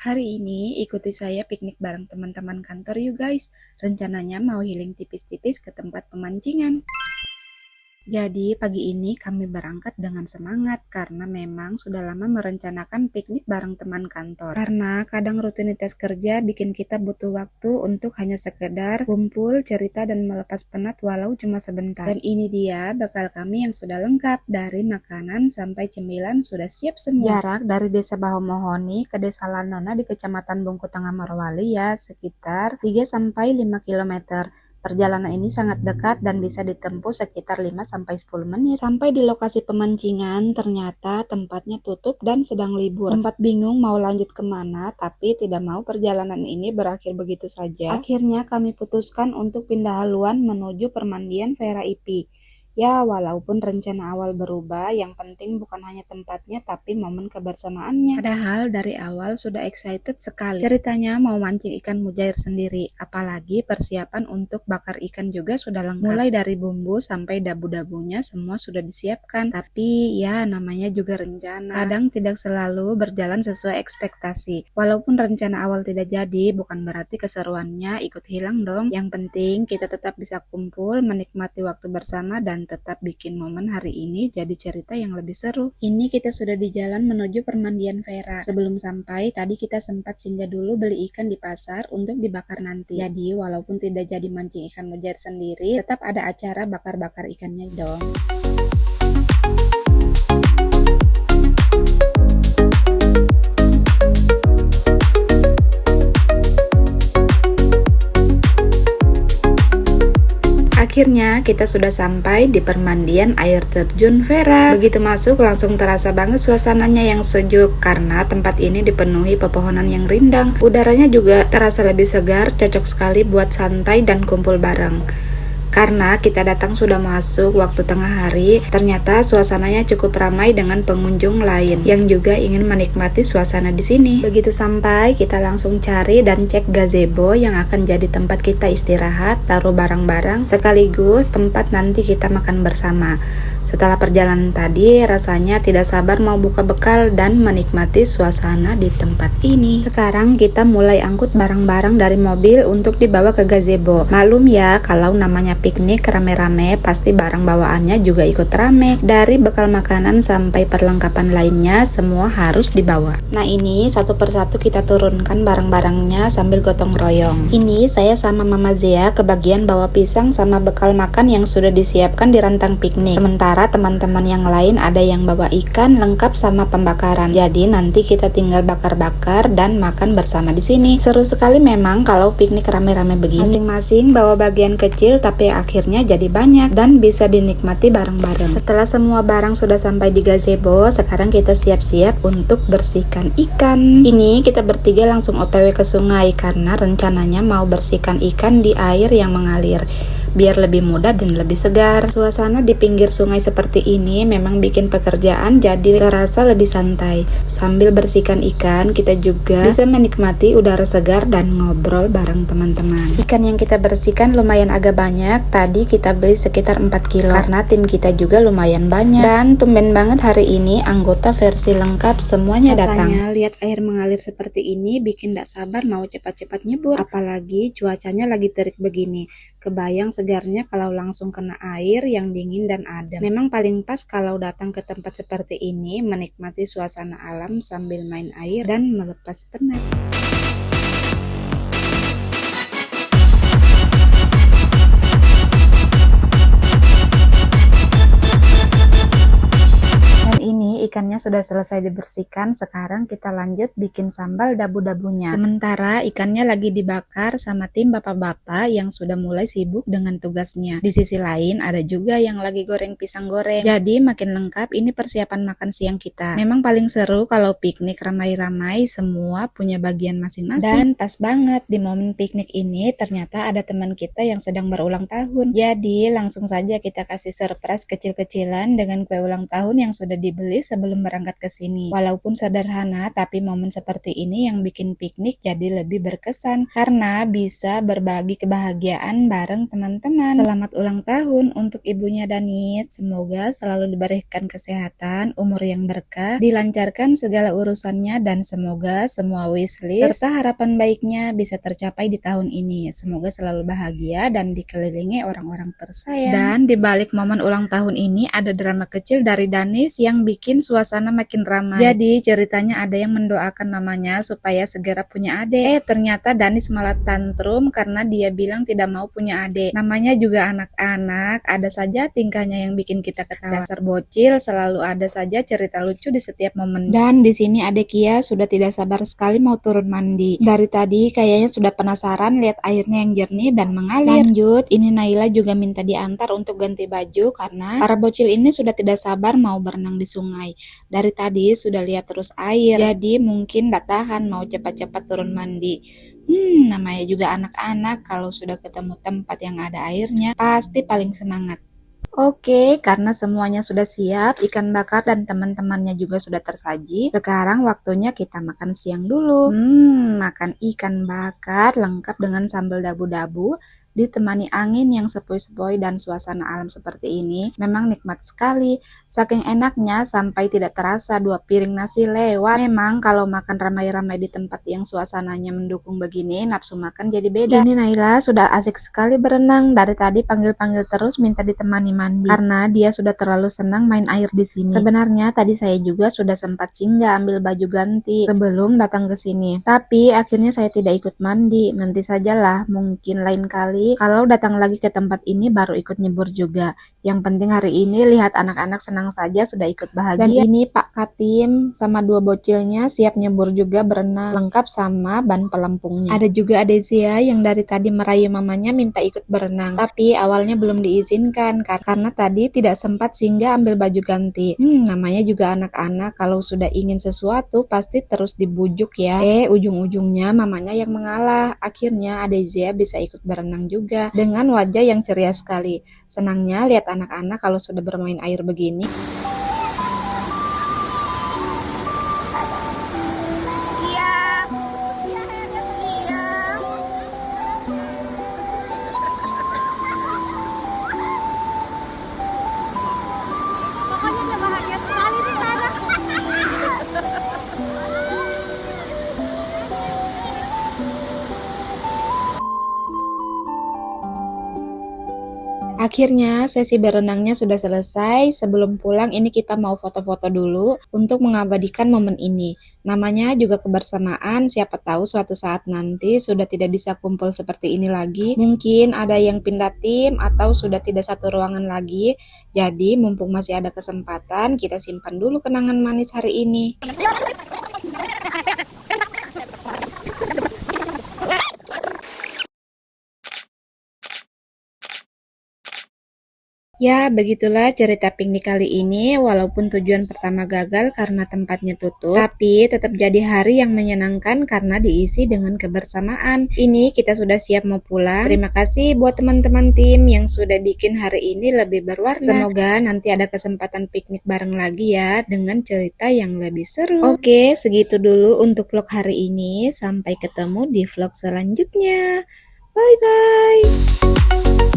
Hari ini ikuti saya piknik bareng teman-teman kantor yuk guys. Rencananya mau healing tipis-tipis ke tempat pemancingan. Jadi pagi ini kami berangkat dengan semangat karena memang sudah lama merencanakan piknik bareng teman kantor. Karena kadang rutinitas kerja bikin kita butuh waktu untuk hanya sekedar kumpul, cerita, dan melepas penat walau cuma sebentar. Dan ini dia bekal kami yang sudah lengkap, dari makanan sampai cemilan sudah siap semua. Jarak dari Desa Bahomohoni ke Desa Lanona di Kecamatan Bungku Tengah Morowali ya sekitar 3-5 km. Perjalanan ini sangat dekat dan bisa ditempuh sekitar 5-10 menit. Sampai di lokasi pemancingan, ternyata tempatnya tutup dan sedang libur. Sempat bingung mau lanjut kemana, tapi tidak mau perjalanan ini berakhir begitu saja. Akhirnya kami putuskan untuk pindah haluan menuju permandian Vera Ipi. Ya, walaupun rencana awal berubah, yang penting bukan hanya tempatnya tapi momen kebersamaannya. Padahal dari awal sudah excited sekali. Ceritanya mau mancing ikan mujair sendiri, apalagi persiapan untuk bakar ikan juga sudah lengkap. Mulai dari bumbu sampai dabu-dabunya semua sudah disiapkan. Tapi ya namanya juga rencana. Kadang tidak selalu berjalan sesuai ekspektasi. Walaupun rencana awal tidak jadi, bukan berarti keseruannya ikut hilang dong. Yang penting kita tetap bisa kumpul, menikmati waktu bersama, dan tetap bikin momen hari ini jadi cerita yang lebih seru. Ini kita sudah di jalan menuju permandian Vera. Sebelum sampai, tadi kita sempat singgah dulu beli ikan di pasar untuk dibakar nanti. Jadi walaupun tidak jadi mancing ikan mujair sendiri, tetap ada acara bakar-bakar ikannya dong. Akhirnya kita sudah sampai di permandian air terjun Vera. Begitu masuk langsung terasa banget suasananya yang sejuk karena tempat ini dipenuhi pepohonan yang rindang. Udaranya juga terasa lebih segar, cocok sekali buat santai dan kumpul bareng. Karena kita datang sudah masuk waktu tengah hari, ternyata suasananya cukup ramai dengan pengunjung lain yang juga ingin menikmati suasana di sini. Begitu sampai, kita langsung cari dan cek gazebo yang akan jadi tempat kita istirahat, taruh barang-barang, sekaligus tempat nanti kita makan bersama. Setelah perjalanan tadi, rasanya tidak sabar mau buka bekal dan menikmati suasana di tempat ini. Sekarang kita mulai angkut barang-barang dari mobil untuk dibawa ke gazebo. Maklum ya, kalau namanya piknik rame-rame, pasti barang bawaannya juga ikut rame. Dari bekal makanan sampai perlengkapan lainnya, semua harus dibawa. Nah ini satu persatu kita turunkan barang-barangnya sambil gotong royong. Ini saya sama Mama Zia kebagian bawa pisang sama bekal makan yang sudah disiapkan di rantang piknik. Sementara teman-teman yang lain ada yang bawa ikan lengkap sama pembakaran. Jadi nanti kita tinggal bakar-bakar dan makan bersama di sini. Seru sekali memang kalau piknik rame-rame begini. Masing-masing bawa bagian kecil tapi akhirnya jadi banyak dan bisa dinikmati bareng-bareng. Setelah semua barang sudah sampai di gazebo, sekarang kita siap-siap untuk bersihkan ikan. Ini kita bertiga langsung OTW ke sungai karena rencananya mau bersihkan ikan di air yang mengalir biar lebih mudah dan lebih segar. Suasana di pinggir sungai seperti ini memang bikin pekerjaan jadi terasa lebih santai. Sambil bersihkan ikan, kita juga bisa menikmati udara segar dan ngobrol bareng teman-teman. Ikan yang kita bersihkan lumayan agak banyak. Tadi kita beli sekitar 4 kilo karena tim kita juga lumayan banyak. Dan tumben banget hari ini anggota versi lengkap semuanya datang. Rasanya lihat air mengalir seperti ini bikin gak sabar mau cepat-cepat nyebur. Apalagi cuacanya lagi terik begini. Kebayang segarnya kalau langsung kena air yang dingin dan adem. Memang paling pas kalau datang ke tempat seperti ini, menikmati suasana alam sambil main air dan melepas penat. Ikannya sudah selesai dibersihkan, sekarang kita lanjut bikin sambal dabu-dabunya. Sementara ikannya lagi dibakar sama tim bapak-bapak yang sudah mulai sibuk dengan tugasnya. Di sisi lain ada juga yang lagi goreng pisang goreng. Jadi makin lengkap ini persiapan makan siang kita. Memang paling seru kalau piknik ramai-ramai, semua punya bagian masing-masing. Dan pas banget di momen piknik ini ternyata ada teman kita yang sedang berulang tahun. Jadi langsung saja kita kasih surprise kecil-kecilan dengan kue ulang tahun yang sudah dibeli sebelum berangkat ke sini. Walaupun sederhana, tapi momen seperti ini yang bikin piknik jadi lebih berkesan karena bisa berbagi kebahagiaan bareng teman-teman. Selamat ulang tahun untuk ibunya Danit. Semoga selalu diberikan kesehatan, umur yang berkah, dilancarkan segala urusannya, dan semoga semua wishlist serta harapan baiknya bisa tercapai di tahun ini. Semoga selalu bahagia dan dikelilingi orang-orang tersayang. Dan di balik momen ulang tahun ini ada drama kecil dari Danis yang bikin suasana makin ramai. Jadi ceritanya ada yang mendoakan mamanya supaya segera punya adik. Ternyata Danis malah tantrum karena dia bilang tidak mau punya adik. Namanya juga anak-anak, ada saja tingkahnya yang bikin kita ketawa. Dasar bocil, selalu ada saja cerita lucu di setiap momen. Dan di sini adek Kia sudah tidak sabar sekali mau turun mandi. Dari tadi kayaknya sudah penasaran lihat airnya yang jernih dan mengalir. Lanjut, ini Naila juga minta diantar untuk ganti baju karena para bocil ini sudah tidak sabar mau berenang di sungai. Dari tadi sudah lihat terus air, jadi mungkin tak tahan mau cepat-cepat turun mandi. Namanya juga anak-anak, kalau sudah ketemu tempat yang ada airnya pasti paling semangat. Oke, karena semuanya sudah siap, ikan bakar dan teman-temannya juga sudah tersaji. Sekarang waktunya kita makan siang dulu. Makan ikan bakar lengkap dengan sambal dabu-dabu, ditemani angin yang sepoi-sepoi dan suasana alam seperti ini memang nikmat sekali. Saking enaknya sampai tidak terasa 2 piring nasi lewat. Memang kalau makan ramai-ramai di tempat yang suasananya mendukung begini, nafsu makan jadi beda. Ini Naila sudah asik sekali berenang. Dari tadi panggil-panggil terus minta ditemani mandi karena dia sudah terlalu senang main air di sini. Sebenarnya tadi saya juga sudah sempat singgah ambil baju ganti sebelum datang ke sini. Tapi akhirnya saya tidak ikut mandi. Nanti sajalah, mungkin lain kali kalau datang lagi ke tempat ini baru ikut nyebur juga. Yang penting hari ini lihat anak-anak senang saja sudah ikut bahagia. Dan ini Pak Katim sama 2 bocilnya siap nyebur juga berenang lengkap sama ban pelampungnya. Ada juga Adezia yang dari tadi merayu mamanya minta ikut berenang, tapi awalnya belum diizinkan karena tadi tidak sempat sehingga ambil baju ganti. Namanya juga anak-anak, kalau sudah ingin sesuatu pasti terus dibujuk ya. Ujung-ujungnya mamanya yang mengalah. Akhirnya Adezia bisa ikut berenang juga dengan wajah yang ceria sekali. Senangnya lihat anak-anak kalau sudah bermain air begini. Pokoknya dia bahagia sekali di sana. Akhirnya sesi berenangnya sudah selesai. Sebelum pulang ini kita mau foto-foto dulu untuk mengabadikan momen ini. Namanya juga kebersamaan, siapa tahu suatu saat nanti sudah tidak bisa kumpul seperti ini lagi. Mungkin ada yang pindah tim atau sudah tidak satu ruangan lagi. Jadi mumpung masih ada kesempatan, kita simpan dulu kenangan manis hari ini. Ya, begitulah cerita piknik kali ini. Walaupun tujuan pertama gagal karena tempatnya tutup, tapi tetap jadi hari yang menyenangkan karena diisi dengan kebersamaan. Ini kita sudah siap mau pulang. Terima kasih buat teman-teman tim yang sudah bikin hari ini lebih berwarna. Semoga nanti ada kesempatan piknik bareng lagi ya dengan cerita yang lebih seru. Oke, segitu dulu untuk vlog hari ini. Sampai ketemu di vlog selanjutnya. Bye-bye.